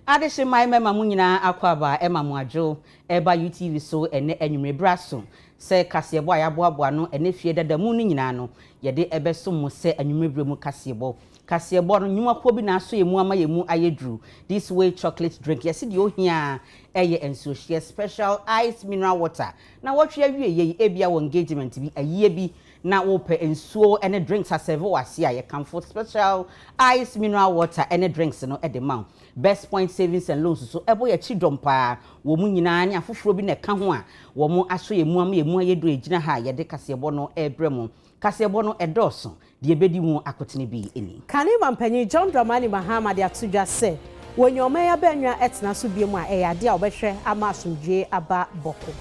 Adeshe my mema munyina akwaba ema muajo eba UTV so ene enwumre braso se kasebo ayaboabo no ene fie dada mu ni nyina no yede ebeso mu se enwumre mu kasebo no nyuma ko bi na so yemu ama yemu ayedru this way chocolate drink yesi de ohia eye enso share special ice mineral water na wotwe awie ye ebia wo engagement bi aye bi na wo pe ensuo ene drinks aseve wase aye comfort special ice mineral water ene drinks no e de man best point savings and loans so ebo ye chidom pa wo mu nyina anya foforo bi na ka ho a wo mu aso yemu ama yemu ayedu egina ha ye de kasebo no ebremu kasebo no edoso de ebedi mu akotene bi eni Kanima mpanyi John Dramani Mahama de atudwa se wonyoma ya benwa etena so biemu a eyade a obehwe ama asomdwe aba boko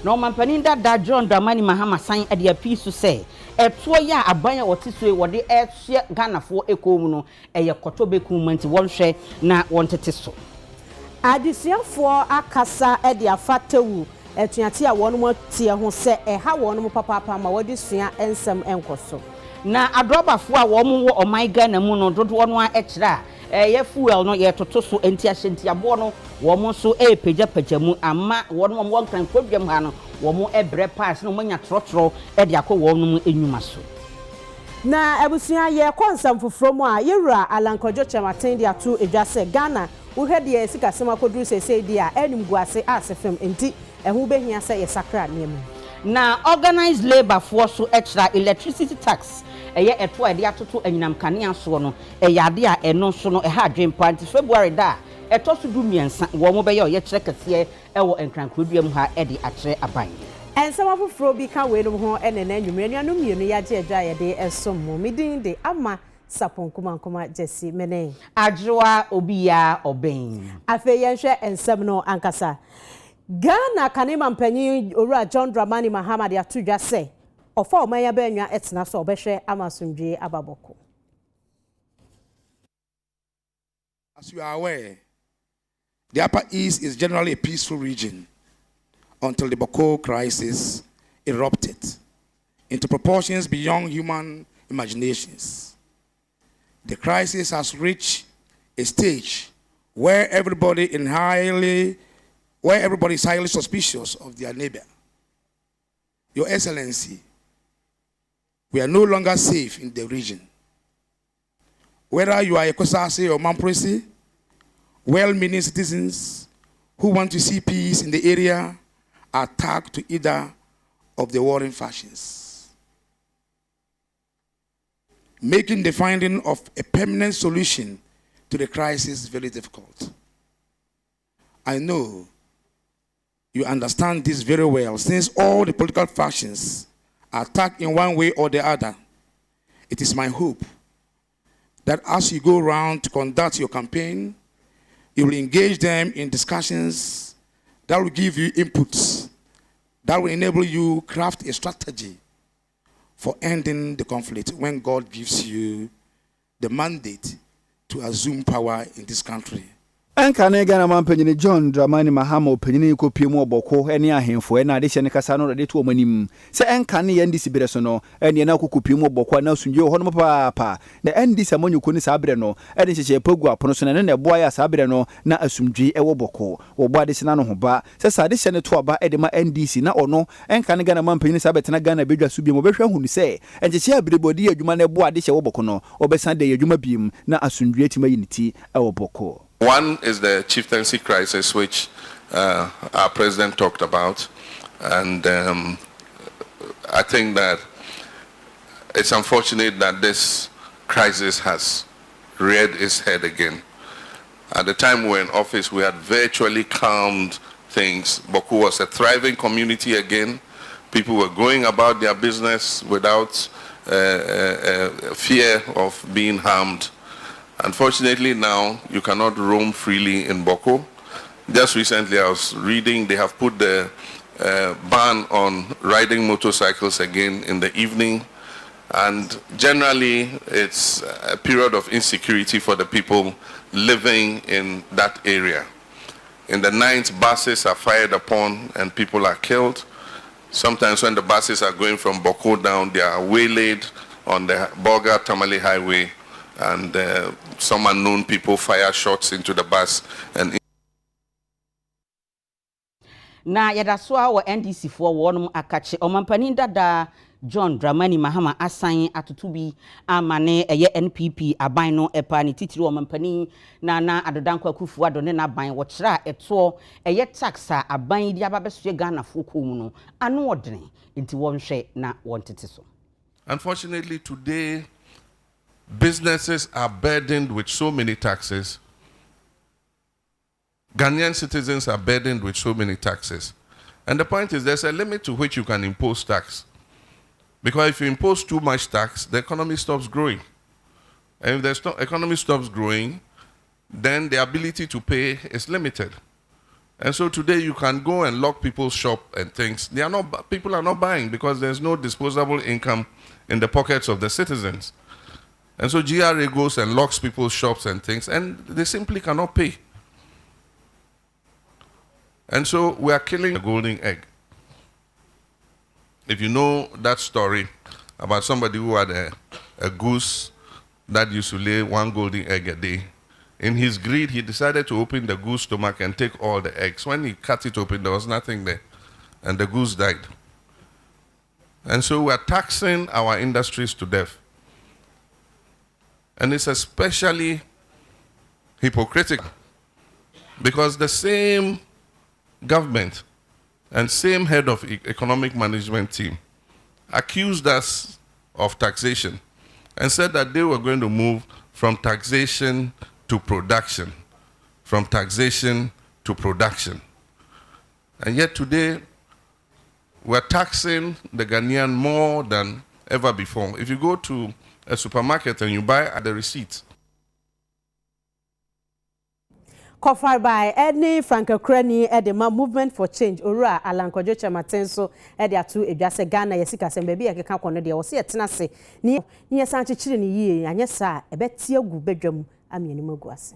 no mampani da John Dramani Mahama san ade apisu se eto ya abanya wotiso e wode ehye ganafo ekomu no eye kotobeku manti wonhwe na wontete so adisiafo akasa ede afatewu etuate a wonmo tie ho se eha wonmo papa ma wode sua ensem enkoso na adrobafo a wo mo oman Ghana mu no dodo no a ekira ye fuel no ye toto so enti ahyentiabo no wo mo so pagya mu ama wo no mo kan kodwam ha no wo mo ebre pass no manya trotro de akọ wo no enwuma so na abusua ye konsam foforo mu a yewura alankojo chematen de ato edwase Ghana wo hwede ye sika sema koduru sese dia enim guase asefem enti ehu behia se ye sakra niem na organized labor force extra electricity tax eye eto ede atoto anyinam kanea so no eyade a eno so no eha adwempa nti February da eto so du miensa wo mo be ye kire kese ewo enkrankoduam ha ede akire aban ensema foforo bi ka we no ho enena anwumre nuanom mienu ya je adwa ye de esom midin de ama saponkumankuma jesi mene ajwa obiya oben afe yenhwe ensem no ankasa Ghana Kanima mpanyi owura John Dramani Mahama de atudwa se ofa omanya benwa etena so obehwe amasomdwe ababoko. As you are aware, the Upper East is generally a peaceful region until the Boko crisis erupted into proportions beyond human imaginations. The crisis has reached a stage where everybody is highly suspicious of their neighbor. Your Excellency, we are no longer safe in the region. Whether you are a Kosase or Mampresi, well-meaning citizens who want to see peace in the area are tagged to either of the warring factions, making the finding of a permanent solution to the crisis very difficult. I know you understand this very well, since all the political factions are attacked in one way or the other. It is my hope that as you go around to conduct your campaign, you will engage them in discussions that will give you inputs that will enable you craft a strategy for ending the conflict when God gives you the mandate to assume power in this country. Enkane Ghana mampanyini John Dramani Mahama opanyini kopiemu oboko ene ahemfo na de kasa no de to omanim se enkane ye ndisi bere so no ene na kokopiemu oboko na sunje ho no papa na ndisi amanyuko ni sabere no ene hyehe pagu apono so na boa ya sabere no na asumdwi ewo boko obo ade sina no ho ba se sade hye ne to oba ede ma ndc na ono enkane Ghana mampanyini sabete na Ghana bedwa so bi mo behwa hunu se enhyehe abrebodi adwuma na bo ade hye wo boko no obesan de adwuma biem na asumdwi atima yiniti ewo boko. One is the chieftaincy crisis, which our president talked about. And I think that it's unfortunate that this crisis has reared its head again. At the time we were in office, we had virtually calmed things. Boku was a thriving community again. People were going about their business without fear of being harmed. Unfortunately, now you cannot roam freely in Boko. Just recently, I was reading they have put the ban on riding motorcycles again in the evening. And generally, it's a period of insecurity for the people living in that area. In the night, buses are fired upon and people are killed. Sometimes when the buses are going from Boko down, they are waylaid on the Bolga-Tamale highway and some unknown people fire shots into the bus and na yada so a wo NDC fo wonum akache omampani dada John Dramani Mahama asan atotubi amane eye NPP aban no epa ne titiri omampani na adodanko akufu adone na aban wo kira eto eye taxa aban di ababeso Ghana fo komu no ano odene nti wonhwe na wontete so. Unfortunately, today businesses are burdened with so many taxes. Ghanaian citizens are burdened with so many taxes. And the point is there's a limit to which you can impose tax. Because if you impose too much tax, the economy stops growing. And if the economy stops growing, then the ability to pay is limited. And so today you can go and lock people's shop and things. People are not buying because there's no disposable income in the pockets of the citizens. And so GRA goes and locks people's shops and things, and they simply cannot pay. And so we are killing the golden egg. If you know that story about somebody who had a goose that used to lay 1 golden egg a day, in his greed, he decided to open the goose stomach and take all the eggs. When he cut it open, there was nothing there, and the goose died. And so we are taxing our industries to death. And it's especially hypocritical because the same government and same head of economic management team accused us of taxation and said that they were going to move from taxation to production, from taxation to production. And yet today, we're taxing the Ghanaian more than ever before. If you go to a supermarket and you buy at the receipt, Covered by any Franco Cranny Edema Movement for Change, Ura, Alankojo Chamatenso, Edia to Edase Ghana, Yesika, and baby, I can't connect the Osia Tenase, near Sanchi Chilini, and yes, sir, a bet your good bedroom, I mean, Muguas.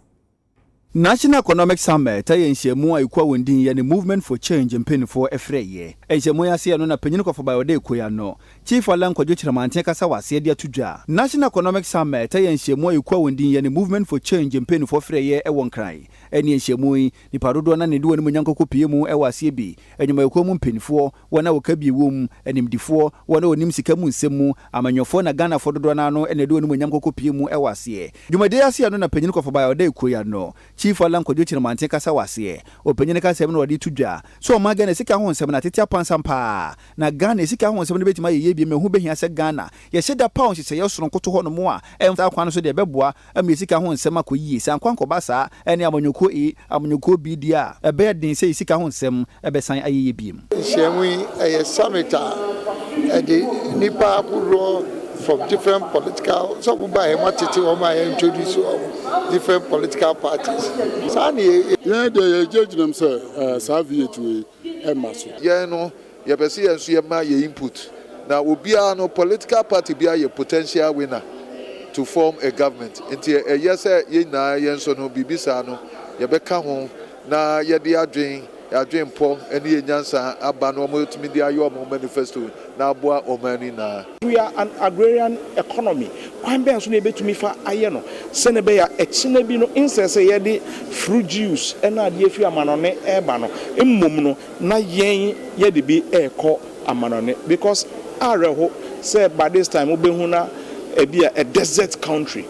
National Economic Summit yenhyemu ayikwa wondin ye ne movement for change mpanyinfo efreye yenhyemu ase no na panyinko for biode koya no chief Alankwajo Chiramante kasa wase de atudwa National Economic Summit yenhyemu ayikwa wondin ye ne movement for change mpanyinfo efreye ewon kran eni yenhyemu yi nipa dodo na ne de woni munyankoko pie mu ewase bi enyuma ayikwa mu mpanyinfo wona woka bi wom enimdifo wona onim sika mu nsemu amanyofo na Ghana fo dodo na no ene de woni munyankoko pie mu ewase dwumade ase no na panyinko for biode koya no Chief Alankwajo Chiramante kasa wase openyene kasa no wadi tudwa so ma Ghana sika ho nsem na tete apansam pa na Ghana sika ho nsem no betima ye bi me hu behia se Ghana ye hyeda pound hye ye soro nkoto ho no mo a emfa kwan so de beboa am sika ho nsem akoyi san kwan ko basa ene amanyoko bi dia ebe den se sika ho nsem ebesan ayeye biem Shemwi summita the nipa kuro from different political, so we buy introduce different political parties. Yeah, they judge themselves savvy to a mass. Yeah, no, you see, and see my input. Now, we be no political party be a potential winner to form a government. Until a yes, ye na yenso no bibisano, you become home, na ye dia drink. I dream pom any nyansa abano multimedia your manifesto na boa omani na. We are an agrarian economy. Kwan ben so na betumi fa aye no se ne be ya ekine bi no insese ye de fruit juice e na de afi amanone e ba no emmom no na yen ye de bi e ko amanone because areho say by this time obehu na e bi a desert country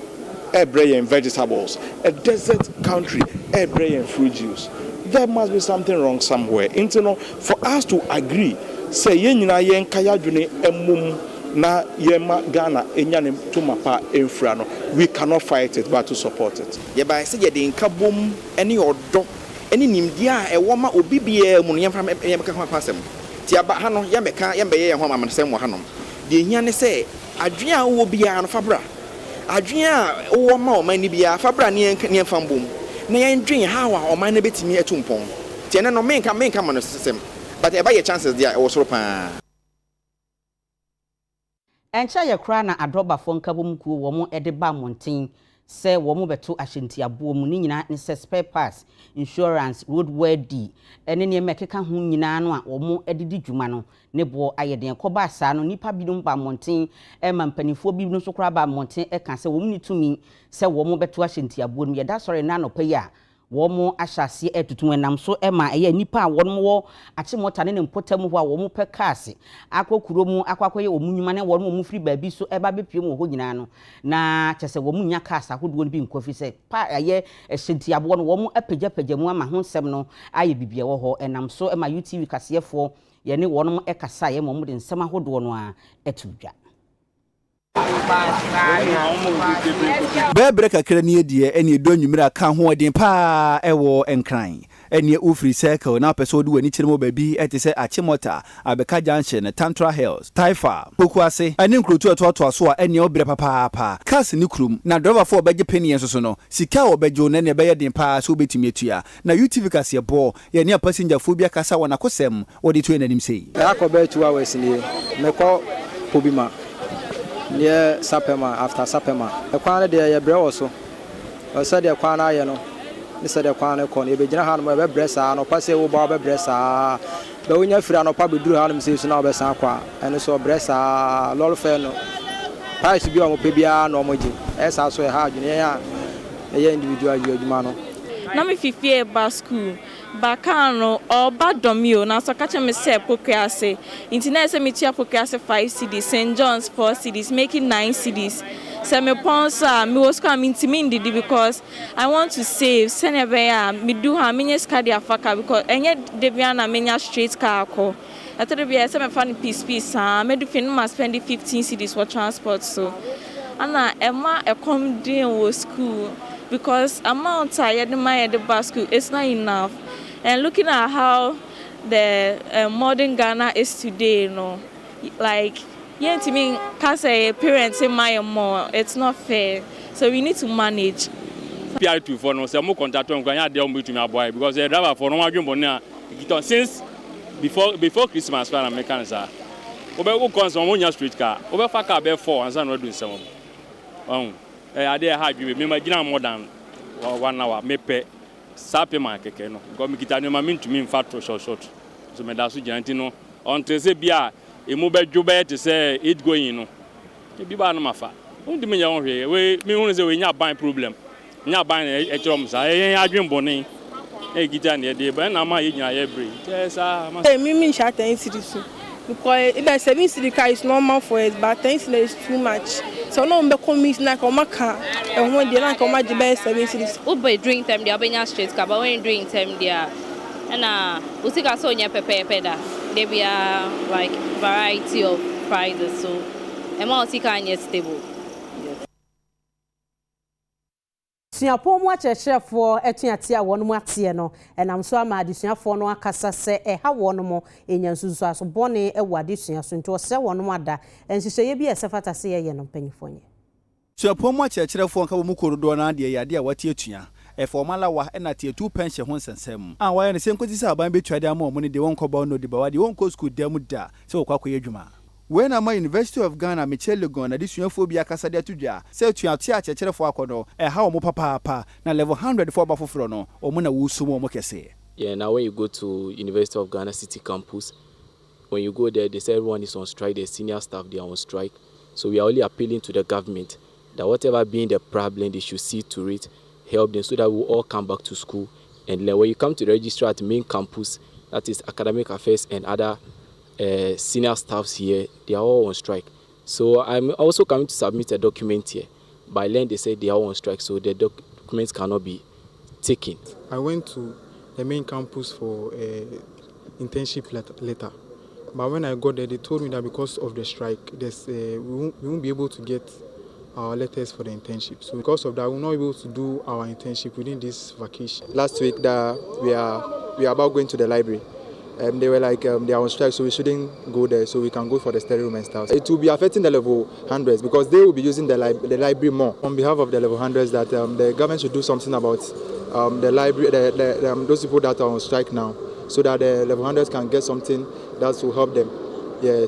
e bre yen vegetables, a desert country e bre yen fruit juice. There must be something wrong somewhere. For us to agree, say yenina yen kaya dwene emum na yema Ghana enyanem to mapa enfra no, we cannot fight it but to support it. Yeba say ye de nkabom ene odo ene nimdia e wo ma obi bia mu no yemfa yemka ho kwasem. Ti aba ha no yemeka yembe ye ho amansem wo ha no. De hia ne say adwen a wo bia no fabra. Adwen a wo ma o man ni bia fabra ne yemfa mbom. Na yen dwen how o man na betimi atumpon tie na no menka man no system but e ba ye chances there e wo soro pa encha ye kra na adoba fo nkabom ku wo mo ede ba monten se wo mo beto ahyentiabo mu ni nyina ne se spare parts insurance roadworthy ene ne mekeka ho nyina no a wo mo edidi dwuma no ne bo ayeden ko ba sa no nipa bidum ba monten e mampanifo bidum so kra ba monten e ka se wo mo ni tumi se wo mo beto ahyentiabo mu ye da sori na no pa ya wo mo ahyase etutu enam so e ma ye nipa a wo mo wo achimota ne mpotam ho a wo mo pe kaase akokuro mu akwakoye wo munwuma ne wo mo firi baabi so e ba bepie mu ho nyina no na kyese wo mo nya kaase ahodo no bi nkofi se pa ye ehyentiabo no wo mo apagya mu ama ho nsem no aye bibie wo ho enam so e ma UTV kasefo ye ne wo no e kasa ye mo de nsem ahodo no a etudwa Bebre kakra ni edie ene edo nwumira ka ho odin pa ewo enkran ene ufri circle na peso do wani kyeremo baabi etese achimota abeka junction tantra hills taifa pokuase ene nkrotu etoto so a ene obre papa kas ni krum na driver for obeje penny enso no sika obejo na ne beye din pa so betimi atua na UTV kase bo ye ne passenger phobia kasa wona kosem odi to enanim sei akobe 2 hours ni meko pobima near Sapema after Sapema. The quantity de brew so. I said the quana, you know. They said the quana con, you be general web bressa, no passe over barber bressa. But when you're free, no probably do have himself now, Bessanqua, and so bressa, Lolfeno. Price to be on Pibia, no moji. As I saw hard, yeah, a individual, you mano. Na me fifie ba school bakano or bad domio na so catch me say pokrease internet say me tia pokrease 5 cedis St John's 4 cedis making 9 cedis say me sponsor me was come intimidated because I want to save send me do ha me nya dia faka because enye debiana me nya straight car ko after be say me fan peace me do fin must spend 15 cedis for transport so ana emma e come din wo school because amount I had my the bus school it's not enough. And looking at how the modern Ghana is today, you know, like yeah, to me, cause parents say my more, it's not fair. So we need to manage. PR2 for no, some contact on Ghana they to my boy because the driver for no one since before Christmas for American sir. Obe go on one street car. Obe fa car be 4 and some not doing some. I dey hard you me imagine more than 1 hour me pay sape man keke no because me kita no ma me ntumi mfa to short so me da so giant no on trese bia e mo bedwo be te say it going no e bi ba no mafa undi me nya won hwe we me hu say we nya ban problem nya ban e krom sa e adwen boni e kita ne dey ba na ma ye nya ye bre sa ma me ncha 10 cedis because if 7 cedis is normal for us but 10 cedis is too much. So no be commis na ko maka e ho de na ko ma je be 7 cedis o boy during time dia benya straight ka but when during time dia na usika so nya pepe da there be like variety of prices so e ma usika anya stable. Suapo mu akyerɛkyerɛfoɔ atuate a wɔn mu ateɛ no ɛnam so ama adesuafoɔ no akasa sɛ ɛha wɔn mo enya nsusu aso bɔne ɛwɔ adesua so nti ɔsɛ wɔn mo ada nhyehyɛeɛ bi ɛsɛfata sɛ yɛyɛ no mpanyinfoɔ nyɛ. Suapo mu akyerɛkyerɛfoɔ nka mu korodoɔ na deɛ yade a wɔte atua ɛfɔmala wa ɛna te 2 pension ho nsɛnsɛm a wɔyɛ ne sɛ nkosi sɛ aban betwa de ama wɔn ne de wɔn kɔba no de ba wade wɔn kɔ school da mu da sɛ wɔkɔ akɔyɛ adwuma. When am University of Ghana Michelle Legon additional phobia kasade atudwa say tuate akyerɛkyerɛfoɔ akɔdɔ ɛha wɔn papa na level 100 for abafoforo no wɔn na wusu wɔn kɛse. Yeah, now when you go to University of Ghana City campus, when you go there, they say everyone is on strike, the senior staff they are on strike. So we are only appealing to the government that whatever being the problem, they should see to it, help them so that we all come back to school. And then when you come to register at the main campus, that is academic affairs and other senior staffs here, they are all on strike. So I'm also coming to submit a document here. By then they say they are on strike, so the documents cannot be taken. I went to the main campus for an internship letter. But when I got there, they told me that because of the strike, we won't be able to get our letters for the internship. So because of that, we will not be able to do our internship within this vacation. Last week, we are about going to the library. They were like, they are on strike, so we shouldn't go there, so we can go for the study room and stuff. It will be affecting the level 100s because they will be using the library more. On behalf of the level 100s, that the government should do something about the library, those people that are on strike now, so that the level 100s can get something that will help them. Yeah,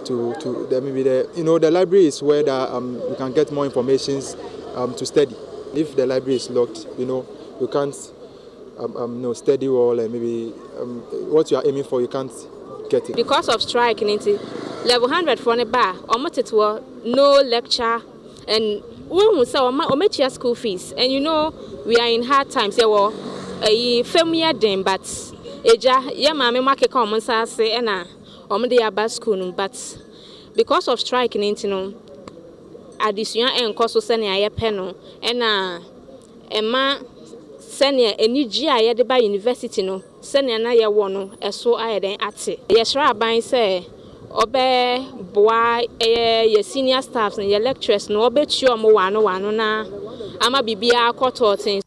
maybe the library is where you can get more information to study. If the library is locked, you can't steady wall and maybe what you are aiming for, you can't get it. Because of strike, level 100 for the bar, no lecture, and when we say school fees, and we are in hard times. A familiar them, but mammy market common say and they are school, but because of strike, addition and cost send a panel and Emma senior any GI at the university senior na ya wono eso ayeden ate yesra ban say obe boa ye senior staffs and your lecturers no obetu omo wano na ama bibia akototin.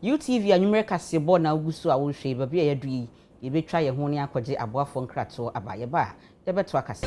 UTV anwumere kasebo na ugusu a wo hwe ba bia yadu yi ye betwa ye ho ne akwaje aboafo nkrato aba ye ba ye beto akase.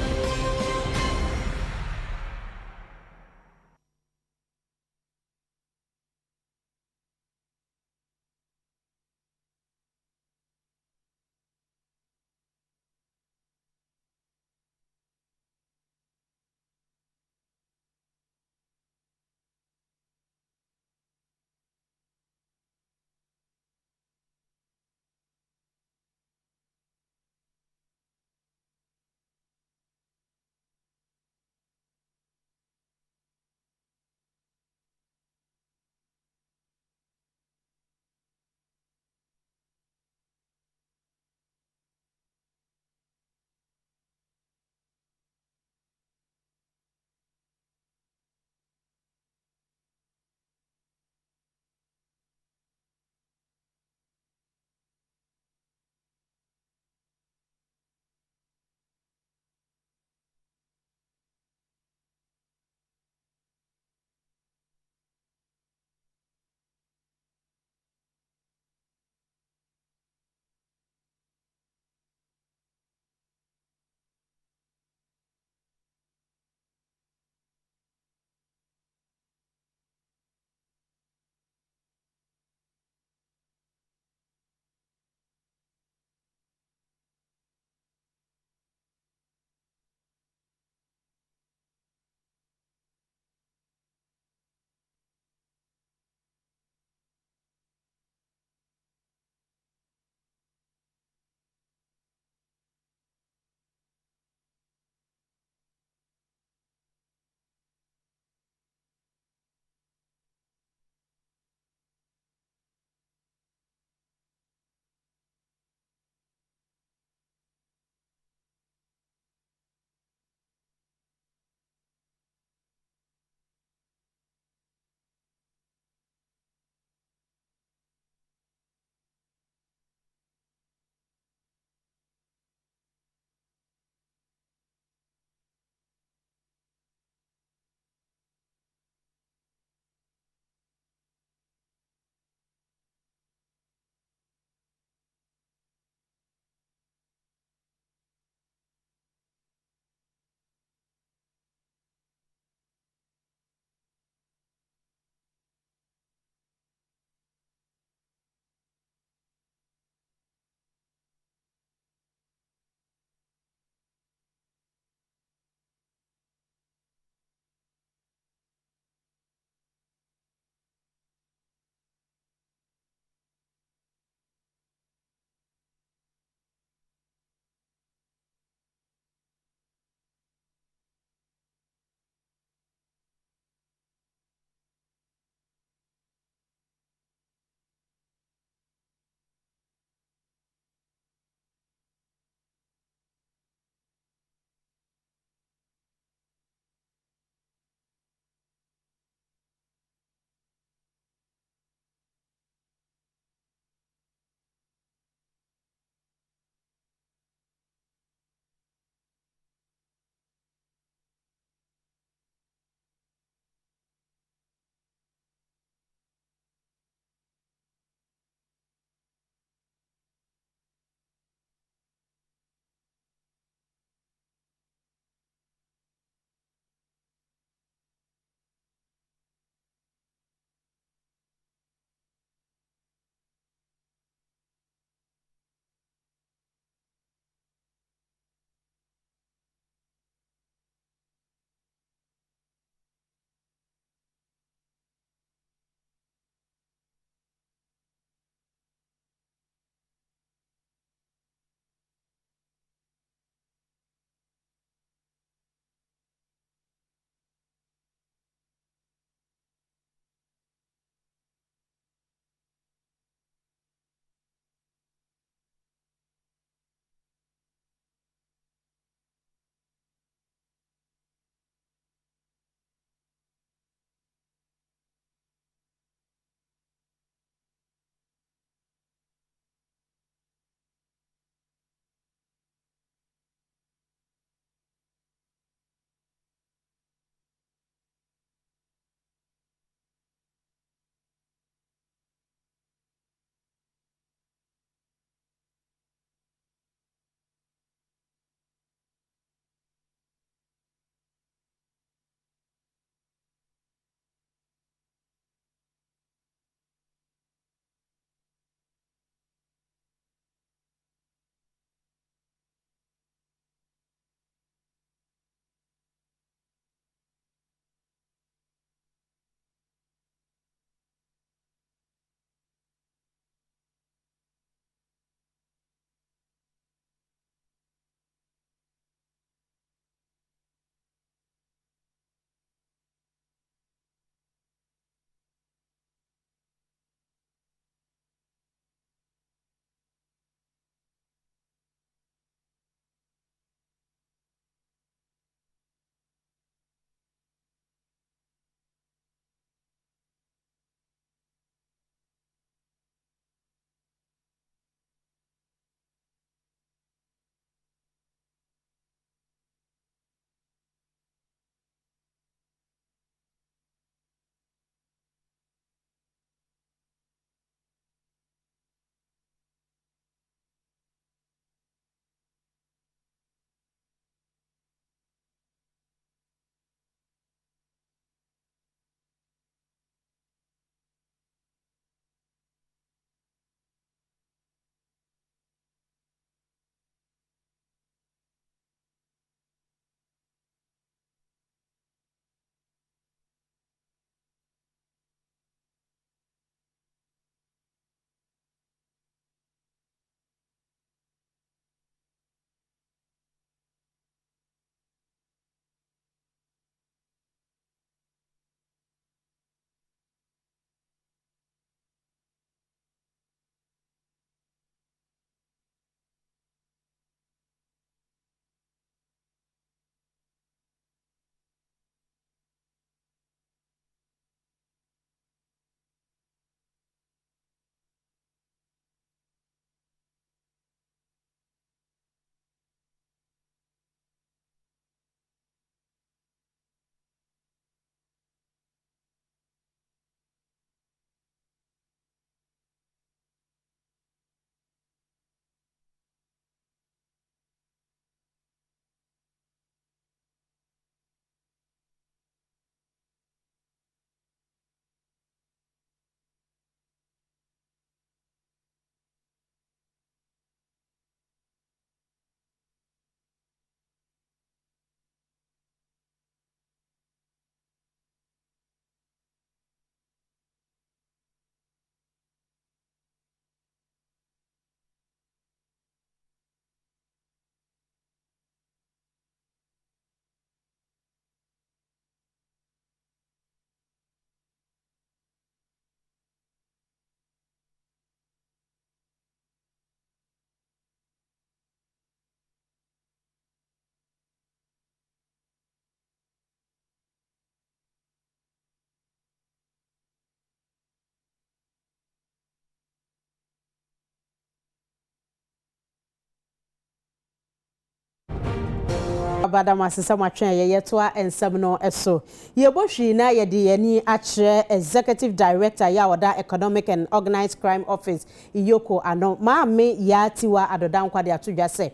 Abadama sisa matwen ye to ensem no eso. Ye bohwi na ye de yani akire Executive Director ya oda Economic and Organized Crime Office Iyoko ano maame ya tiwa adodan kwade atodwa se.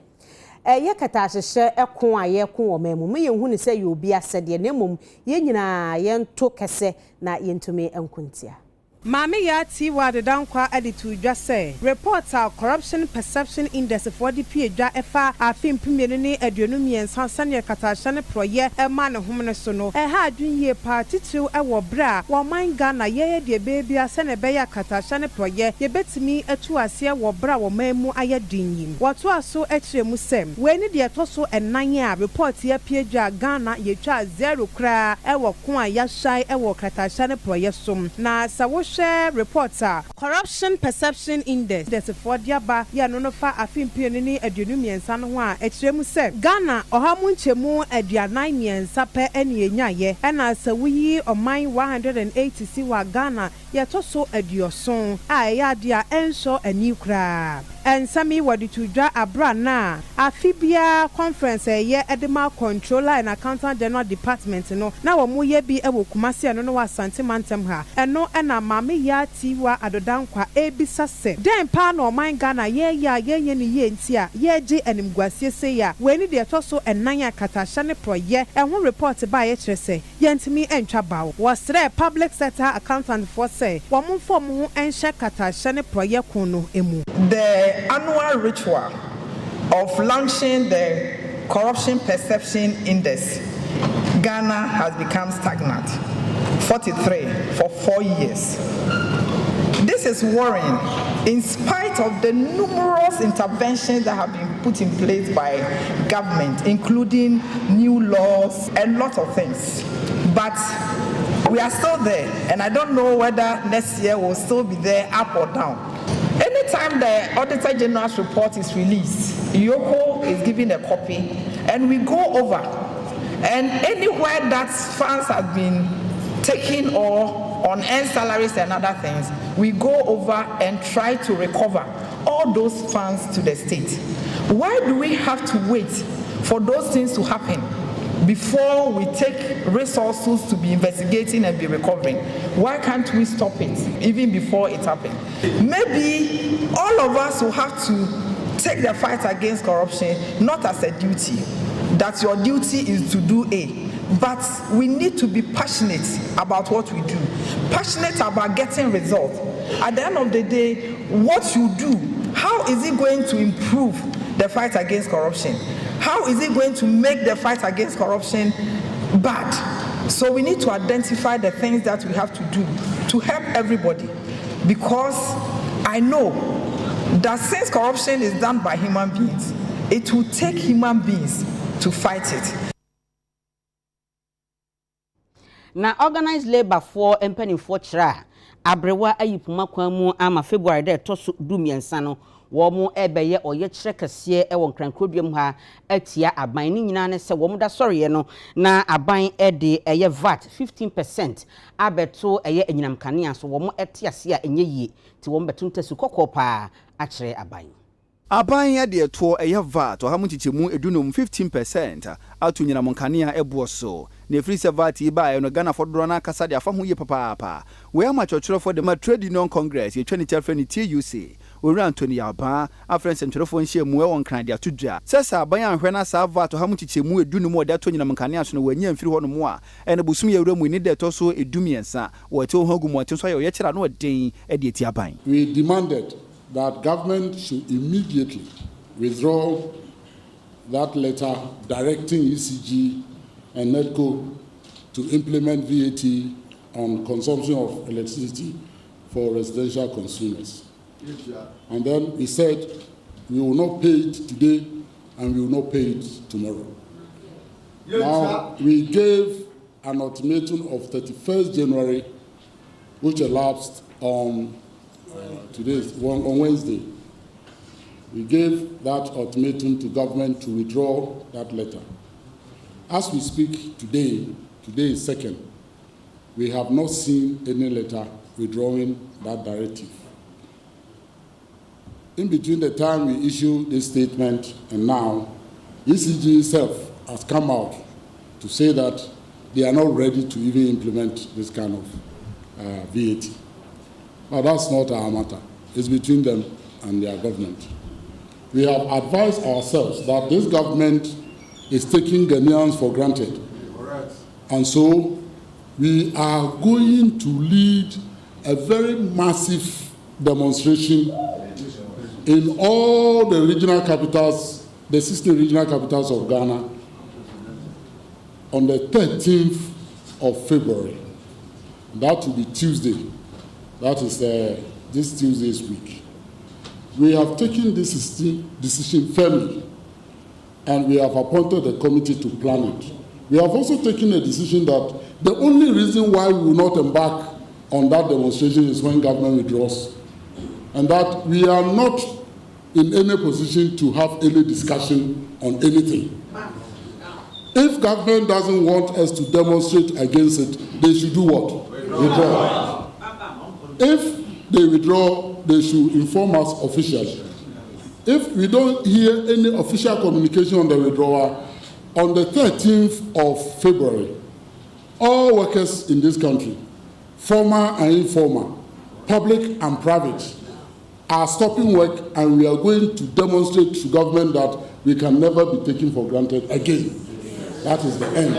Ye kata hyehye ekon a ye kon o mamu me ye hu ni se ye obi asede na mum ye nyina ye nto kese na ye ntumi enkuntia. Mami ya tiwa de dankwa editu dwa se reporter corruption perception index for the page efa afim pimenu ni aduonum yensa sane katasha ne proye ema ne homne so no ha adwunye party tu ewo bra wo man Ghana ye de bebi asane be ya katasha ne proye ye betimi atu ase wo bra wo mamu aye dinyim woto aso ekiremu sem we ni de toso enan a report ya page Ghana ye twa 0 kra ewo ko a ya shai ewo katasha ne proye som na sawo share reporter corruption perception index that's for diaba ya no fa afimpienu ni aduonum yensa no ho a ekiremu se Ghana ohamu nchemu aduanan yensa pe ene enyaye ena sawuyi oman 180 si wa Ghana ye toso adioson a ya dia enso ani kra ensami wadi tudwa abra na afibia conference ye edema controller and accountant general department no na wo mu ye bi ewo kumase no wa asante mantem ha eno ena mame ya tiwa adodankwa ebisa se den pa na oman Ghana ye ni ye ntia ye je animguasie se ya we ni de toso enan akatasha ne proye ehun report ba ye kire se ye ntimi entwa bawo wasre public sector accountant for say wo mu form ho enhye katasha ne proye kono emu. The annual ritual of launching the Corruption Perception Index, Ghana has become stagnant, 43 for 4 years. This is worrying in spite of the numerous interventions that have been put in place by government, including new laws and lots of things. But we are still there, and I don't know whether next year will still be there, up or down. Anytime the Auditor General's report is released, Iyoko is given a copy, and we go over. And anywhere that funds have been taken or on earned salaries and other things, we go over and try to recover all those funds to the state. Why do we have to wait for those things to happen before we take resources to be investigating and be recovering? Why can't we stop it even before it happens? Maybe all of us will have to take the fight against corruption not as a duty, that your duty is to do A, but we need to be passionate about what we do, passionate about getting results. At the end of the day, what you do, how is it going to improve the fight against corruption? How is it going to make the fight against corruption bad? So we need to identify the things that we have to do to help everybody, because I know that since corruption is done by human beings, it will take human beings to fight it. Na organized labor for empany for chira abrewa ayipuma kwamu ama February de toso dumiensa no wo mu ebeye oye kire kase e won krankrodwam ha atia aban ni nyina ne se wo mu da soriye no na aban de eye VAT 15% abeto eye enyinam kanea so wo mu etiase a enye yie ti wo mbetuntasu kokopa a kire aban. Aban ya de to eye VAT ohamu chichemu edunum 15% atu nyina monkanea ebuoso ne free VAT iba no Ghana fodoro na kasa de afa ho ye papa we ama chochoro for the trade union congress ye 2012 TUC ori Anthony Aba afren sentrofo nhie mu e won kran de atudua sesa aban anhwe na sa VAT ohamu chichemu edunum o de to nyina monkanea so no wanya mfiri ho no mu a ene busum ye wura mu ni de to so edumiensa wo te ho gumu atin so ye kira no den e de ti aban. We demanded that government should immediately withdraw that letter directing ECG and NEDCO to implement VAT on consumption of electricity for residential consumers. And then we said we will not pay it today and we will not pay it tomorrow. Now, we gave an ultimatum of 31st January, which elapsed on on Wednesday. We gave that ultimatum to government to withdraw that letter. As we speak today is 2nd, we have not seen any letter withdrawing that directive. In between the time we issued this statement and now, ECG itself has come out to say that they are not ready to even implement this kind of VAT. But that's not our matter. It's between them and their government. We have advised ourselves that this government is taking Ghanaians for granted. And so we are going to lead a very massive demonstration in all the regional capitals, the 16 regional capitals of Ghana, on the 13th of February. That will be Tuesday. That is this Tuesday's week. We have taken this decision firmly, and we have appointed a committee to plan it. We have also taken a decision that the only reason why we will not embark on that demonstration is when government withdraws, and that we are not in any position to have any discussion on anything. If government doesn't want us to demonstrate against it, they should do what? Withdraw. If they withdraw, they should inform us officially. If we don't hear any official communication on the withdrawal, on the 13th of February, all workers in this country, formal and informal, public and private, are stopping work, and we are going to demonstrate to government that we can never be taken for granted again. That is the end.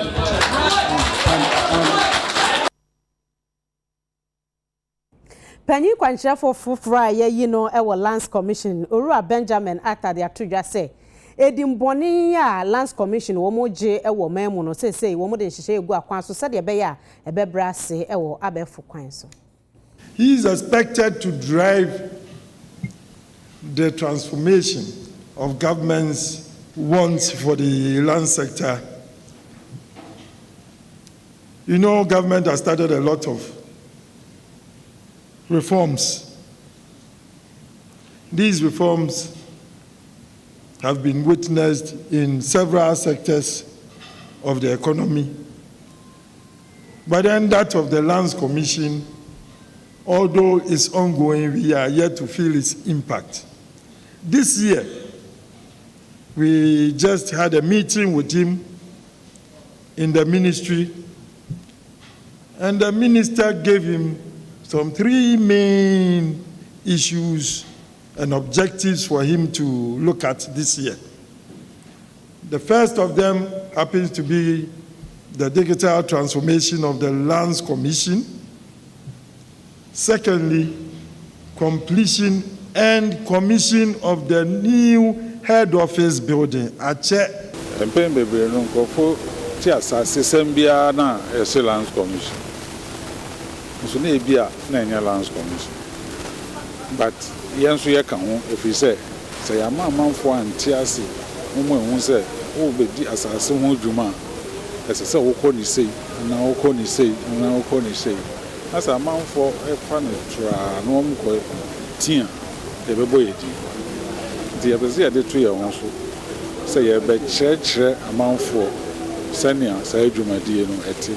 Penny Kwanchafo Fufra, ye no, our Lands Commission, Ura Benjamin Acta, the Atuja say. Edimboni ya Lands Commission womoje ewo memu no say womo de hihye egu akwan so said ebe ya ebe brase ewo abefu kwan so. He is expected to drive the transformation of government's wants for the land sector. You know, government has started a lot of reforms. These reforms have been witnessed in several sectors of the economy. But then that of the Lands Commission, although it's ongoing, we are yet to feel its impact. This year, we just had a meeting with him in the ministry, and the minister gave him some 3 main issues and objectives for him to look at this year. The first of them happens to be the digital transformation of the Lands Commission. Secondly, completion and commission of the new head office building. Ache. Lands Commission. So na ebia na enya Lands Commission. But yenso ye ka ho efi say ya manfo anti ase mo ehun say o bedi asase ho dwuma ese say wo kɔ ni sei na wo kɔ ni sei na wo kɔ ni sei asa manfo e fa na tra na wo mkɔ tia de bebo yedi de abeze de to ye ho so say ye be kyerɛkyerɛ amanfo sɛnea saa dwumadie no ɛte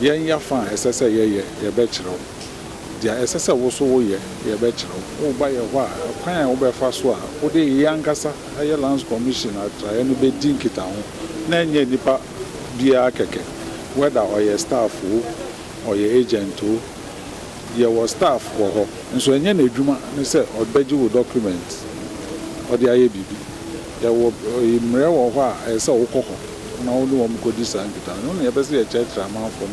yen ya fa ese say ye be kyerɛw dia ese say wo so wo ye be kyerɛw wo ba ye ho a kwan wo be fa so a wo de yankasa aye Lands Commission atra no be din kita ho na enye nipa bia keke whether or your staff or your agent your staff wo ho nso enye na adwuma ne say obeji wo document or the aye bibi ya wo imre wo ho a ese wo kokɔ na wo no ko di sankita no na yebese ye church amanfo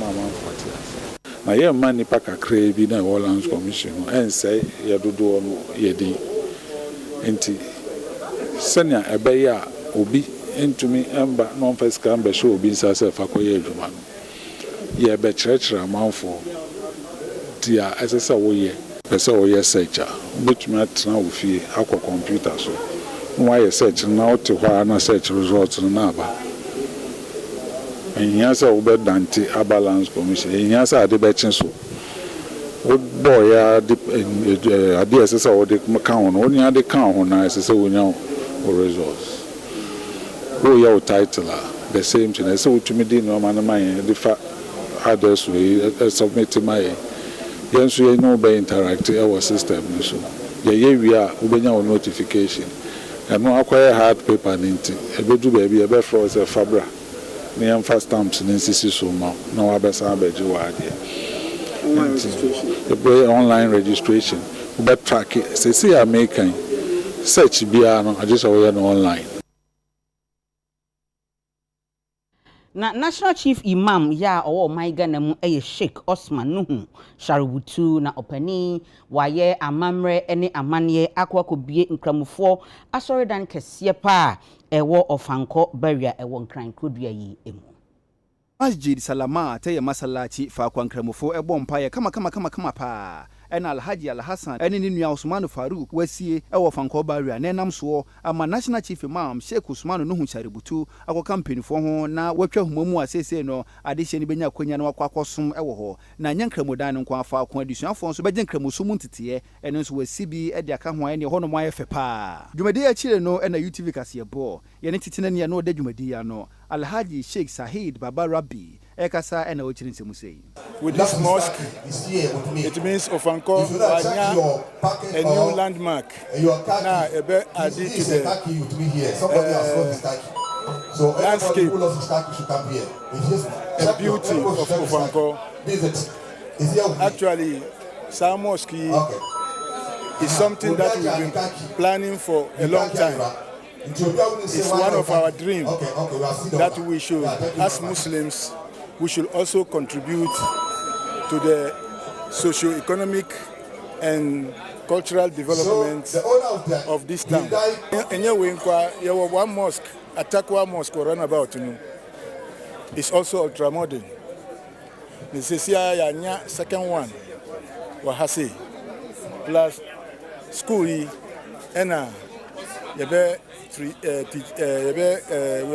na ye man nipa kakra bi na wo Lands Commission no ense ye dodo no ye di enti senya ebe ya obi entumi emba no first can be show obi nsa se fakoye adwuma no ye be kyerɛkyerɛ amanfo dia esese wo ye pese wo ye search betumi atena wo fie akɔ computer so no ye search na wo te hɔ na search result no na aba enhia sɛ wo be dante aba Lands Commission enhia sɛ ade be kyen so wo boy ya ade esese wo de kan ho no oni ade kan ho na esese wo nya wo results wo ya wo title the same thing esese wo tumi di no ma na man de fa others we submit my yenso ye no be interact our system so ye wi a wo benya wo notification ɛno akɔyɛ hard paper ne nti ɛbɛdu baabi ɛbɛfrɛ sɛ fabra ne yɛmfa stamps ne nsisi so ma na wabɛsan abɛgye wɔ adeɛ online registration wobɛtrack sɛsi American search biara no agye sɛ woyɛ no online. Na National Chief Imam ya owo maiga na mu eye Sheikh Osman Nuhu Sharubutu na opani waye amamre ene amane akwakobie nkramufo asoridan kese pa ewo ofanko baria ewo nkran kodua yi emu. Masjid Salama te masalachi fa kwankramufo ebo mpaye kama pa ena Alhaji Alhassan ene ni nua Usman Farouk wasie ewo fanko baria na enam so ama National Chief Imam Sheikh Usman Nuhu Sharubutu akọ kampanifo ho na watwa humamu asese no adehye ni benya kwanya na wakwakosom ewo ho na nyankramodan nko afa akọ adisuafo nso begye nkramosom ntete ene nso wasibi ede aka ho ene ho no mo ayefe pa dwumadi a chire no ena UTV kasebo ye ne titena ne no da dwumadi ya no Alhaji Sheikh Sahid Baba Rabbi ekasa ena ochiri nsemu sei. With this mosque, it means Ofanko Anya a new landmark. Now ebe added to the landscape and beauty of Ofanko. Actually, Sa Mosque is something that we've been planning for a long time. It's one of our dreams that we should, as Muslims, we should also contribute to the socio-economic and cultural development of this town. Anyway, one mosque, Atakwa Mosque, or runabout, is also ultra-modern. The second one, Wahasi, plus school, and we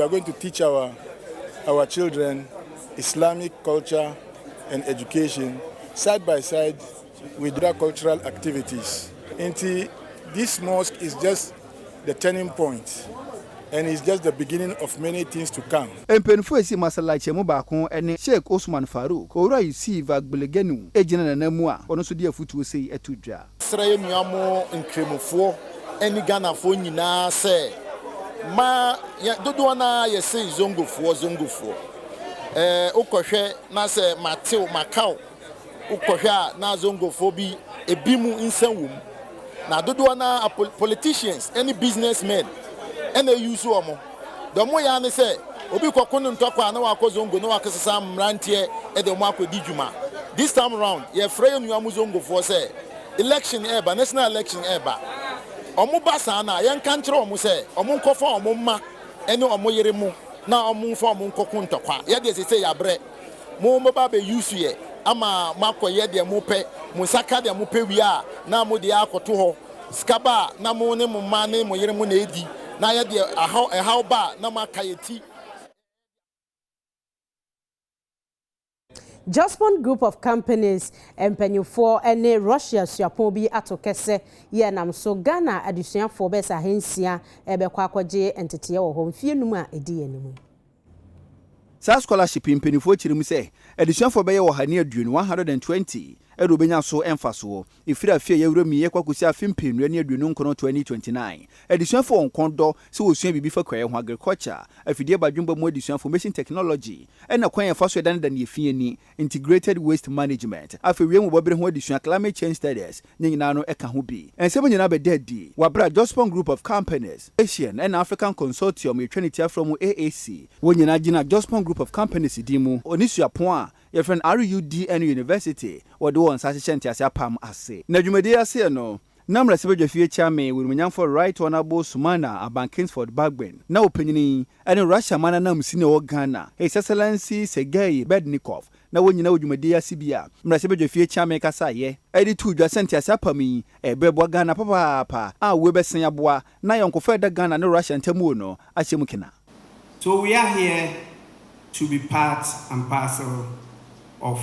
are going to teach our children Islamic culture and education side by side with other cultural activities. And this mosque is just the turning point, and it's just the beginning of many things to come. Empenfo esi masalachi mu baako ene Sheikh Osman Farouk ora receive agbelegenu ejina na namu a ono so de afutuo sei etudwa. Sraye nuamo nkremofo eni Ghanafo nyina se ma dodo na yesi zongofo ukohwe na se Mateo Macau ukohwe na zongofo bi ebimu nsanwum na dodo na politicians any businessmen ene use omo domo ya ne se obi kokonu ntokwa na wakozongo na wakesesa mrantie e de mo akodi djuma. This time around ye frey nuamu zongofo se election eba national election eba omo basa na yen kan kire omo se omo nkofa omo ma ene omo yere mu na omo fa omo nkokun ntokwa ye de se ya bre mo ba be use ye ama makoye de mo pe mo saka de mo pe wi a na mo de akoto ho skaba na mo ne mo ma ne mo yere mu na edi na ye de how ba na makayeti. Jospon Group of Companies empenyufo ene Russia suapon bi atokese ye nam so Ghana adusuafo be sa hensia ebekwa akwaje entete wo ho mfie num a edi enimu. Sa scholarship impenifo chirim se adusuafo be ye wo hane aduonu 120 edo benya so emfaso ifira afie yewremi ye kwakusi afimpenu ani aduonu nkono 2029 adusuafo onkondo se wosua bibi fa kwaye ho agriculture afidie badwumba mu adusuafo information technology ena kwan ye faso dan dan ye fie ni integrated waste management afi mu bobere ho adusua climate change studies nyina no eka ho bi ensem nyina be dedi wabra Jospon Group of Companies Asian and African Consortium Trinity from AAC wonyina gina Jospon Group of Companies dimu onisuapon a your friend RUDN University or do on sashenti as a pam ase. Na jumedi ase no. Namra sebedwe fie chame with Munyanfo Right Honorable Sumana Abankinsford Bagben. Na opinion and Russia mana na msine wo Ghana. His Excellency Sergei Bednikov. Na wonyina ojumedi ase bia. Mra sebedwe fie chame kasa ye. Edi tu dwa senti ase apami bebo Ghana papa a we besen aboa na yonkofa da Ghana ne Russia ntemu no ahyemu kina. So we are here to be part and parcel of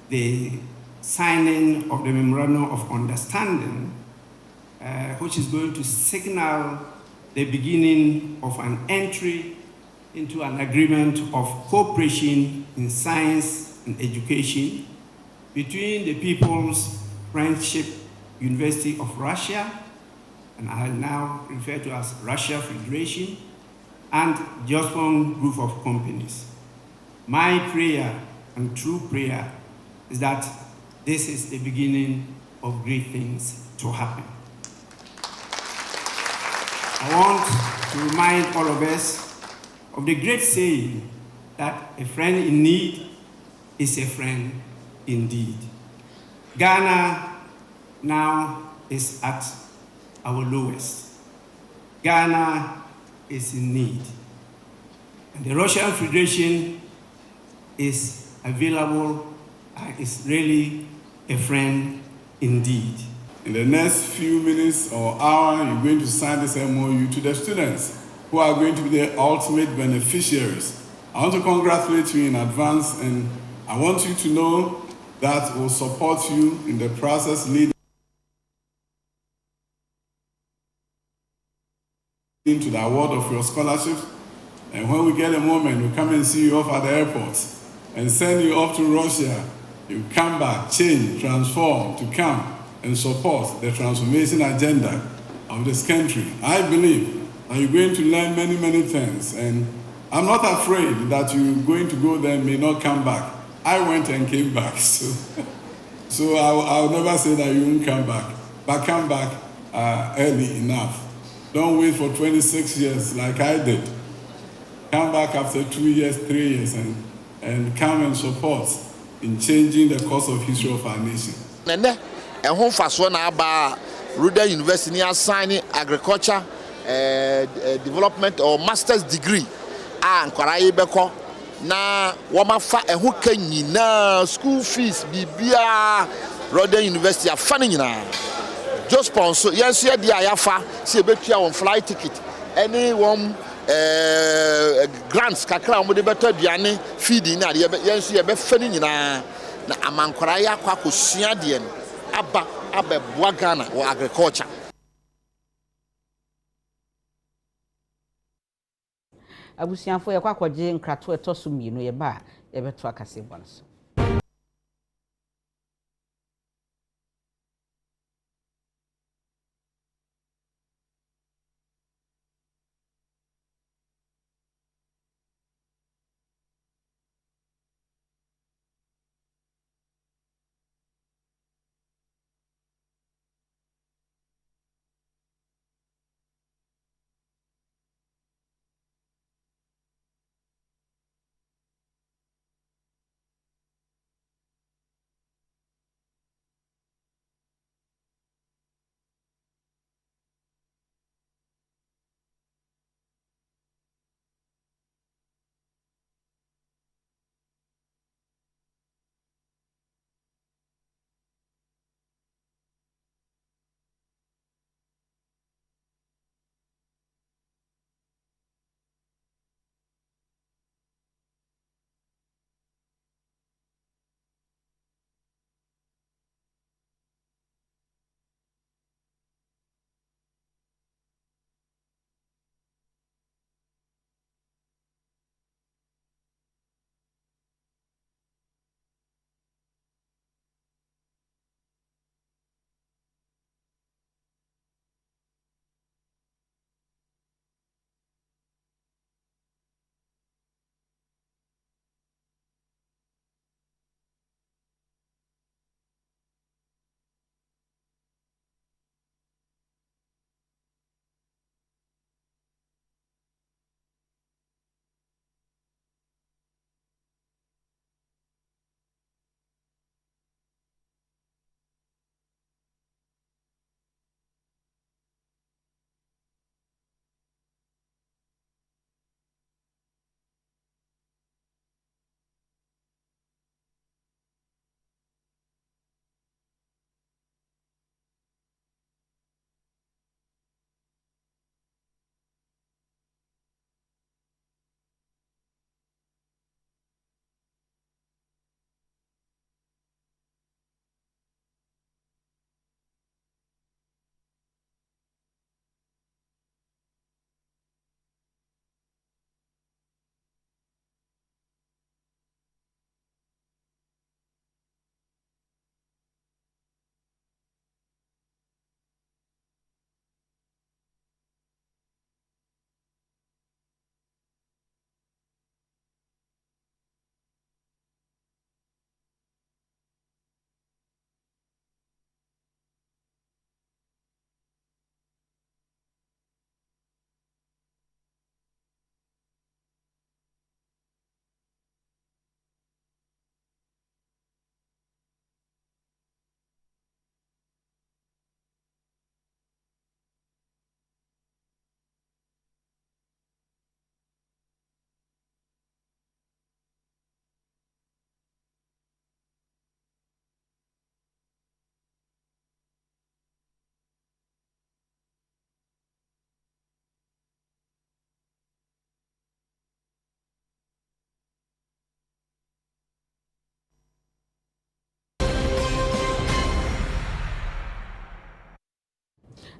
the signing of the Memorandum of Understanding, which is going to signal the beginning of an entry into an agreement of cooperation in science and education between the People's Friendship University of Russia and I now refer to as Russia Federation, and Jospon Group of Companies. My prayer and true prayer is that this is the beginning of great things to happen. I want to remind all of us of the great saying that a friend in need is a friend indeed. Ghana now is at our lowest. Ghana is in need. And the Russian Federation is available and is really a friend indeed. In the next few minutes or hour, you're going to sign this MOU to the students who are going to be the ultimate beneficiaries. I want to congratulate you in advance, and I want you to know that we'll support you in the process leading to the award of your scholarships. And when we get a moment, we'll come and see you off at the airport and send you off to Russia. You come back, change, transform, to come and support the transformation agenda of this country. I believe that you're going to learn many, many things, and I'm not afraid that you're going to go there and may not come back. I went and came back, so I'll never say that you won't come back, but come back early enough. Don't wait for 26 years like I did. Come back after 2 years, 3 years, and come and support in changing the course of history of our nation. And home fast one about Ruder University assigning agriculture development or master's degree. And Korai Beko na Wamafa and who can you now school fees Bibia Ruder University are funny now. Just sponsor, yes, yeah, the Ayafa, see a better on flight ticket. Anyone grants kakra mo de better diane feeding na yes, yeah, be funny na amankoraya kwa kusua de aba boa Ghana or agriculture. Abusianfo ye kwa kwaje nkrato etoso mienu ye ba ye beto akase bonso.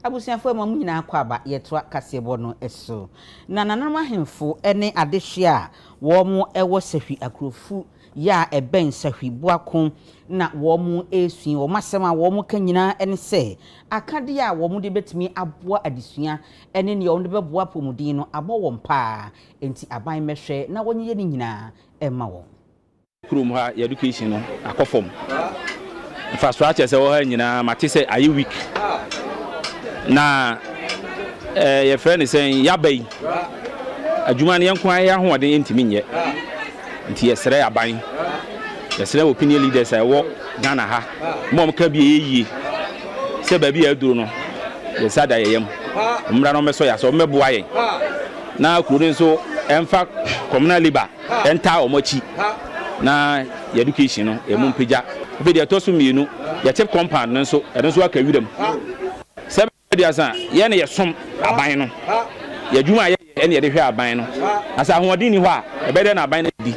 abusuafo ma mu nyina akwa ba yetoa kasebo no eso na nanama hemfo ene adehye wo mu ewo sahwi akrofu ya eben sahwi boako na wo mu esuin wo masema wo mu kanyina ene se akade a wo mu de betimi aboa adesua ene ne wo de beboa pomudin no abo wo mpa enti aban mehwe na wonye ne nyina emma wo kurum ha education no akofom infrastructure se wo ha nyina mate se ayi week na your friend is saying yabai adwuma ne yanko ayi ahoɔden ntimi nyɛ nti yɛsrɛ aban yɛsrɛ opinion leaders ɛwɔ Ghana ha mom ka bi yeye sɛ baabi aduro no yɛsada yɛyam mmra no mɛsɔ yɛsɔ mɛboa yɛn na kuro nso ɛmfa communal labor ɛnta ɔmɔchi na education no ɛmu mpagya bi de ɛtɔ so mienu yɛtep compound no nso ɛno nso aka wiram Diasa, yen ye som aban no. Ye dwuma ye ene ye de hwe aban no. Asa ahoɔden ni hɔ a ɛbɛdɛ na aban no di.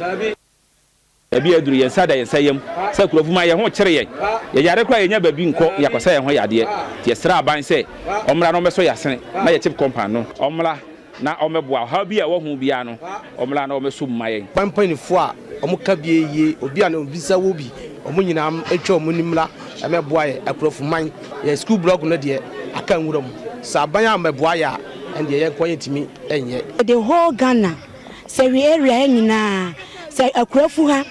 Ebi aduru ye sada ye sayem. Sa kurofuma ye ho kyere ye. Ye yare kra ye nya babi nkɔ yakosa ye ho yade. Ye sra aban sɛ ɔmra no mɛso yasene na ye chip compound no. Ɔmra na ɔmɛboa ha bi a wo hu bia no. Ɔmra na ɔmɛso mma ye. Pampanifo a ɔmo ka bi ye obi a no bisa wo bi. Ɔmo nyina atwa ɔmo nimla ɛmɛboa ye akrofuman ye school block no de aka nwuram sabanya meboa ya and the kwanyetimi enye the whole Ghana say we area nyina say akurafu ha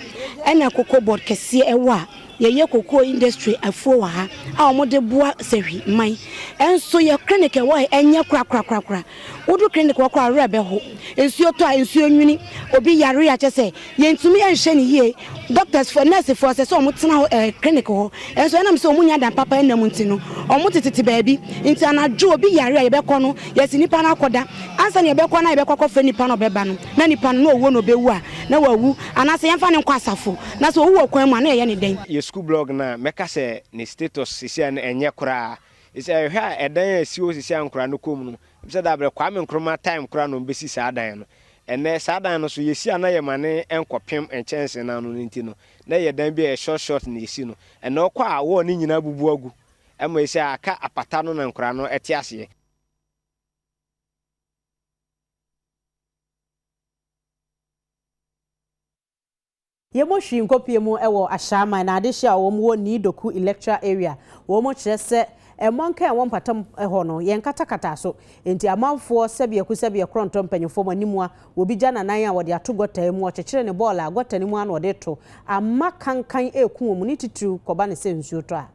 na cocoa board kese ewa ye cocoa industry afuo wa ha a omo de boa sehwi man enso ye clinic ewa enye kra wodu clinic wa kra rebe ho ensuo to a ensuo nwini obi yare ya chese ye ntumi enhye ne yie doctors for nurse for say omo tena clinic ho enso enam say omo nya dan papa enam ntino omo tititi baabi nti anadwo obi yare ya yebekọ no yesi nipa na akoda ansa ne yebekọ na yebekọ fe nipa no beba no na nipa no owo no bewu a na wawu anase yemfa ne nkwa asafo na so owu okwan mu na ye ne den ye school blog na meka se ne status sisi an enye kora isi hwe a edan asio sisi an kora no kom no bisa da bre kwa me nkroma time kora no besi sa adan no ene sa adan no so yesi ana ye mane enkopem enchense na no nti no na ye dan bi e short na yesi no ene okwa a wo ni nyina bubu agu ema yesi aka apata no na nkora no ete ase Yemo hwi nkopie mu ewo ashama na adehye a wo mo ni doku electoral area wo mo kire se emonka e wompatam eho no yen katakata so enti amanfo sebie ku sebie kronto mpanyefo manimu a obi gya nanan a wode atogota mu okekere ne ball a gota ne mu an wode to amma kankan eku mu ni titu koba ne se nsuo to a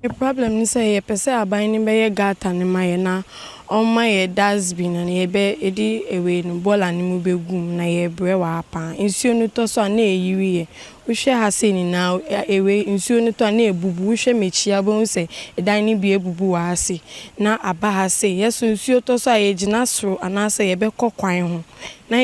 the problem ni say ye pese aban ni be ye gata ni maye na on my dustbin and ye be edi ewe no ball ani mu begum na ye bre wa apa nsuo no to so na eyiwi wo hwe ha se ni na ewe nsuo no to na ebubu wo hwe mechia bo se edan ni bi ebubu wa ase na aba ha se yeso nsuo to so ye gina soro anase ye be kokwan ho na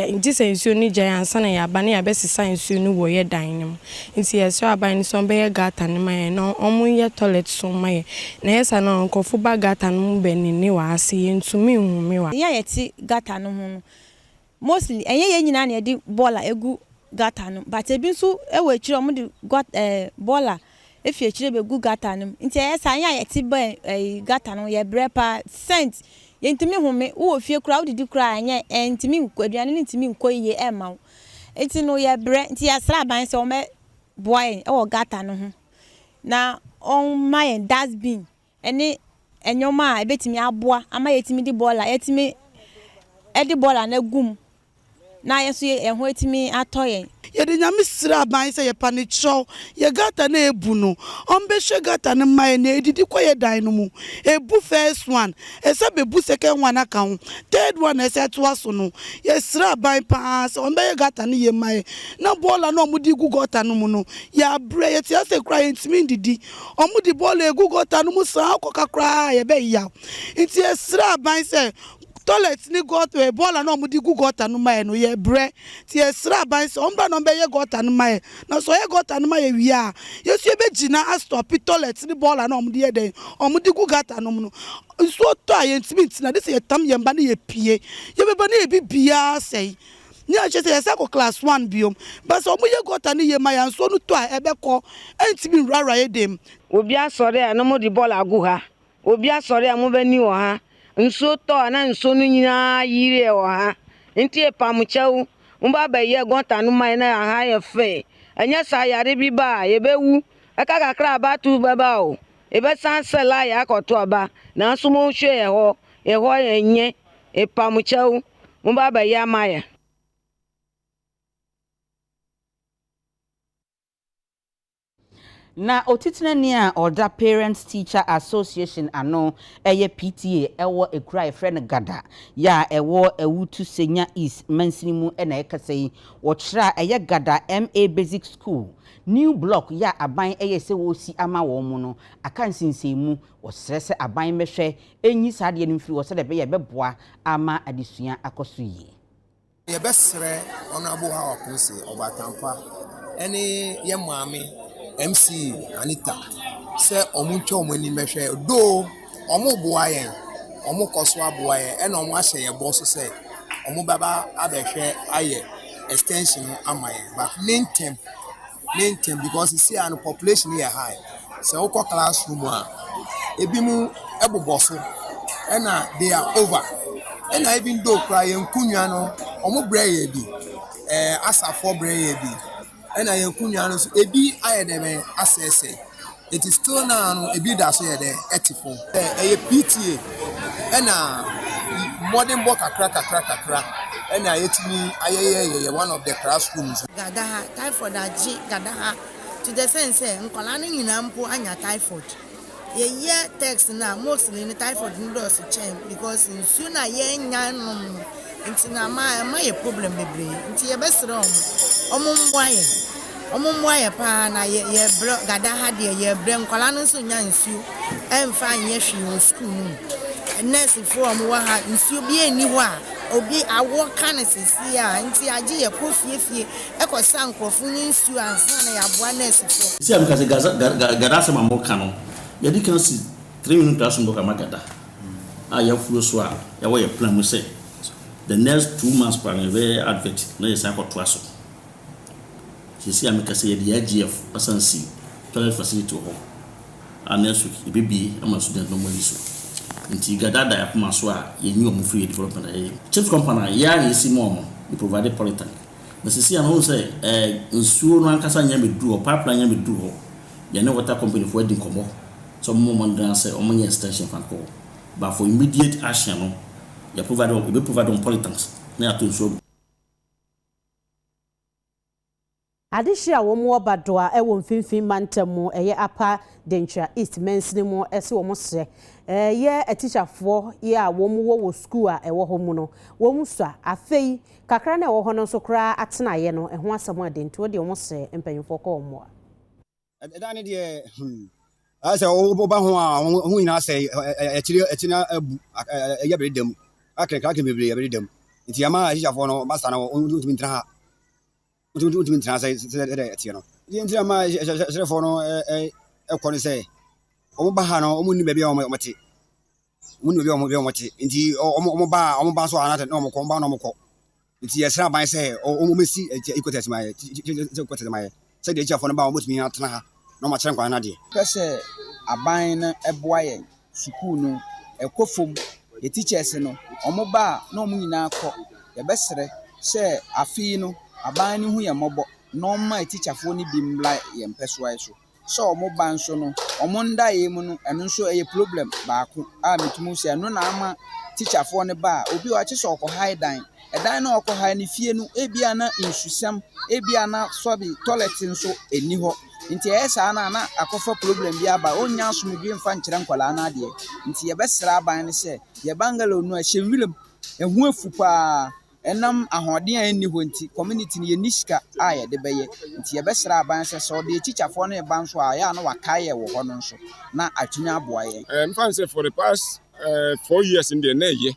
nti se nsuo ni gya ansa na ya ba na ya be sesa nsuo no wo ye dan nim nti yeso aban ni so be ye gata ni maye no omu ye toilet so maye na yesa na nkofo ba gata no be ni wa ase yentumi humi wa ya yeti gata no ho mostly enye nyina na edi bola egu gata no but ebi nso ewe kire omo di bola efi kire be gu gata no nti yesa ya yeti ba gata no ye brepa cent yentumi humi wo fie kura wo didi kura anya entimi nkwaduane ntimi nkoye ema enti no ye bre nti ya sra ban se o me boy e gata no ho na on my dustbin ene enyoma ebetimi aboa ama yetimi di bola yetimi edi bola na gum na yeso ehho etimi atoyen ye de nyame sira ban se ye panicho ye gata na ebu no ombehwe gata na mai na edidi koye dan no mu ebu first one ese bebu second one aka ho third one ese to aso no ye sira ban pass ombe gata na ye mai na bola na omudi gu gata no mu no ya bre ye ti ase kra ntimi ndidi omudi bola egu gata no mu sa akoka kra ye be ya nti ye sira ban se toilet ni got we bola no mudi gu gota no mai no ye bre ti esra ban so omba no be ye gota no mai na so ye gota no mai wi a yesu e be gina a stop toilet ni bola no mudi ye den omudi gu gota no no so to aye ntimi ntina this ye tam ye mba na ye pie ye be ba na e bibia sei ni a chese ye ko class 1 biom ba so mo ye gota ni ye mai an so no to a ebe ko entimi rara ye dem obi asore no mudi bola gu ha obi asɔre a mobani wɔ ha nsuo tɔ na nsuo no nyinaa yire wɔ ha nti epamukyɛw mba bɛyɛ gɔnta no man na ha yɛ fɛ ɛnyɛ saa yare bi ba yɛbɛwu ɛka kakra abatu bɛba o ɛbɛsan sɛ la yɛ akɔto aba na nso mo hwɛ yɛhɔ yɛnyɛ epamukyɛw mba bɛyɛ amaya. Na otitinani a Order Parents Teacher Association ano eye PTA ewo ekura e friend gada ya ewo ewutu senya East mansinimu na ekasei wo kira eye gada MA Basic School new block ya aban eye se wo si ama wo mu no aka nsinsemu wo srese aban mehwe enyi sade no mfiri wo se de be ye beboa ama adesua akoso yi ye besre honorable how akunse obatampa ene ye maame MC Anita say omuntwa omani mehwe do omu boa yen omu koso aboa yen ena omu ahye ye boss say omu baba abehwe aye extension amaye but main term because you see an population here high so we classroom a ebimu eboboso ena they are over ena even though cry nkunwa no omu breye bi asafo breye bi ena yenkunwa no ebi ayedeme asese it is still now ebi da so yede etifo PTA ena modern book kakra ena yetimi ayeye one of the classrooms gadaha typhoid agi gadaha to the sense nkola ni nyina mpo anya typhoid ye text na mostly ni typhoid no do so chen because nsu na ye nya no nti na ma ye problem bebre nti ye besere omumwaye pa na ye bro gadaha de ye bre nkola no so nya nsu emfa nye hwe school no nurse for omwa ha nsu bi eni ho a obi awo kanesisi a nti agi ye kofiefie ekosa nkrofo ni nsu ansa na ya boa nurse for si am kase gada se mamo kanu ye di kan si 3 minutes classroom do kama gada a ya fuo so a ya wo ye plan mu say the next 2 months plan we advert na ye sa ko to aso si am kase ye di AGF asansi toilet facility ho anesu bibi ama student no mo liso nti gadada ya kuma so a yenyi omu free development ayi chief company ya yesi mo we provide polytank na sisi an ho say nsuo no ankasa nya medu pipeline nya medu ho ya ne water company for wedding komo so mo man say omo extension fan ko but for immediate action no ya provide on polytanks na ya to nsuo Adishia womu obadoa ewo mfimfin mantemu eye apa dentra east mensini mu ese womu se ye teacherfo ye a womu wo school a ewo ho mu no womu so afei kakra na ewo ho no so kra atena ye no eho asamo adento de womu se empanyimfo ko womu edane de ase oba ho a ho nyina se etina abu ye bredem akrekra ke bebre ye bredem nti ama teacherfo no master na ntumi ntra ha ntumi ntra say etie no nti ama teacherfo no ekɔ ne say omo ba ha no omo ni baabi a omo te omo ni baabi a omo te nti omo ba so anata na omo kɔ ba na omo kɔ nti yesra ban say omo mesi equator my say the teacherfo no ba omo tumi atena ha na omo kyerɛ nkwan na de pese aban na eboa yen school no ekofom the teachers no omo ba na omo nyina akɔ ye besere say afi no aban ni hu ye mobɔ normal teacherfo ni bi mbla ye mpɛsoa so so omo ban so no omo ndaye mu no eno so eye problem baako a metumu se no na ama teacherfo ne ba obi wa che so okɔ high dan edan na okɔ high ne fie no ebia na insusam ebia na sobi toilet nso eni ho nti esa na akɔfa problem bi aba onya asomdwe mfa nkyerɛ nkwala na ade nti ye besra aban ne se ye bangalo no a hyewilem ehu afu pa enam ahoden a eni ho nti community ne yenishka a ye de beye nti ye besra aban se so de teacherfo no e ban so a ya na wakaye wo ho no nso na atunya aboa ye mfa say for the past 4 years in the ye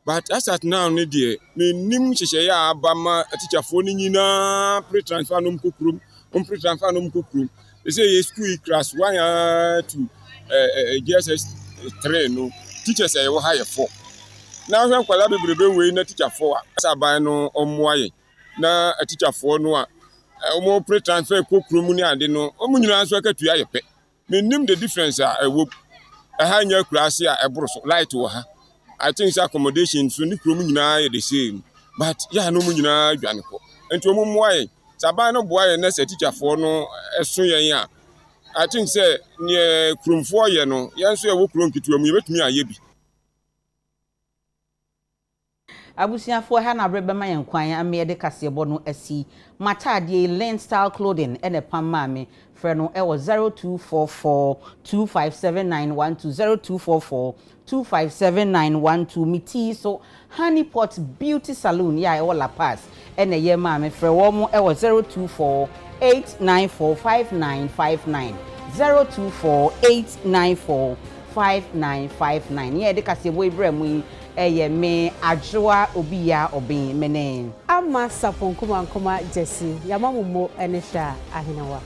but as at now ne de me nim hyehyɛ ya abama teacherfo no nyina pre transfer no mkokrum pre transfer no mkokrum they say ye school class 1 to GSS 3 no teachers e wo high 4 na hwe nkwala bebrebe we na teacherfo a asaban no omoaye na teacherfo no a omo pre transfer kokrom ni ade no omo nyina so akatua ye pe me nim the difference a ewo nya kurase a eboro so light wo ha I think say accommodation so ni krom nyina the same but ya no mu nyina dwane ko enti omo moaye saban no boaye na se teacher for no eso yen a I think say ne kromfo ye no yen so ye wo krom kitu mu ye betumi aye bi abusiafo ha na brebe yen kwan ame de kasebo no asi matade lane style clothing ene pam mame frɛ no ɛwɔ 0244257912 0244257912 miti so honeypot beauty salon ya ɛwɔ La Paz ene ye mame frɛ wo mo ɛwɔ 0248945959 0248945959 ye de kasebo ibrahim eye me adwoa obi ya obin mene ama saponkuma nkuma jesi yamamumo enesha ahinawa.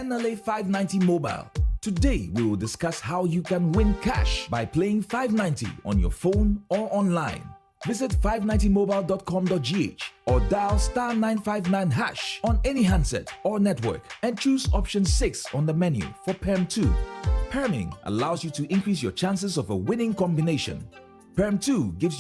NLA 590 Mobile. Today, we will discuss how you can win cash by playing 590 on your phone or online. Visit 590mobile.com.gh or dial *959# on any handset or network and choose option 6 on the menu for PERM 2. PERMing allows you to increase your chances of a winning combination. PERM 2 gives